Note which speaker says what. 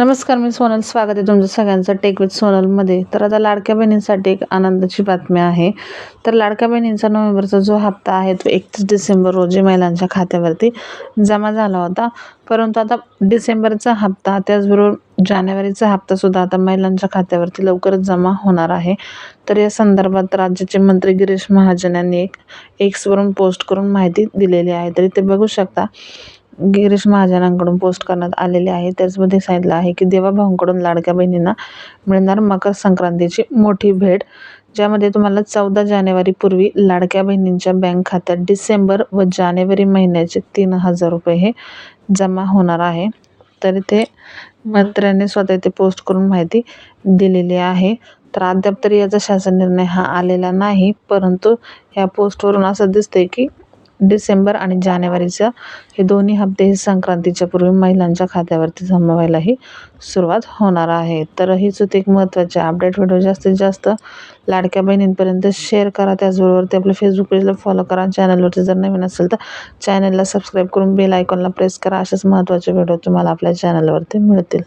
Speaker 1: नमस्कार, मी सोनल. स्वागत आहे तुमचं सगळ्यांचं टेक विथ सोनलमध्ये. तर आता लाडक्या बहिणींसाठी एक आनंदाची बातमी आहे. तर लाडक्या बहिणींचा नोव्हेंबरचा जो हप्ता आहे तो 31 डिसेंबर रोजी महिलांच्या खात्यावरती जमा झाला होता. परंतु आता डिसेंबरचा हप्ता त्याचबरोबर जानेवारीचा हप्तासुद्धा आता महिलांच्या खात्यावरती लवकरच जमा होणार आहे. तर या संदर्भात राज्याचे मंत्री गिरीश महाजन यांनी एक एक्सवरून पोस्ट करून माहिती दिलेली आहे. तर इथे बघू शकता गिरीश महाजनांकडून पोस्ट करण्यात आलेले आहे. त्याचमध्ये सांगितलं आहे की देवाभाऊंकडून लाडक्या बहिणींना मिळणार मकर संक्रांतीची मोठी भेट, ज्यामध्ये तुम्हाला 14 जानेवारीपूर्वी लाडक्या बहिणींच्या बँक खात्यात डिसेंबर व जानेवारी महिन्याचे 3000 रुपये हे जमा होणार आहे. तर इथे मंत्र्यांनी स्वतः इथे पोस्ट करून माहिती दिलेली आहे. तर अद्याप तरी याचा शासन निर्णय हा आलेला नाही, परंतु ह्या पोस्टवरून असं दिसतंय की डिसेंबर आणि जानेवारीचा हे दोन्ही हप्ते हे संक्रांतीच्या पूर्वी महिलांच्या खात्यावरती जमा व्हायलाही सुरुवात होणार आहे. तर हीच होती एक महत्त्वाची अपडेट. व्हिडिओ जास्तीत जास्त लाडक्या बहिणींपर्यंत शेअर करा. त्याचबरोबर आपल्या फेसबुक पेजला फॉलो करा. चॅनलवरती जर नवीन असेल तर चॅनलला सबस्क्राईब करून बेल आयकॉनला प्रेस करा. असेच महत्त्वाचे व्हिडिओ तुम्हाला आपल्या चॅनलवरती मिळतील.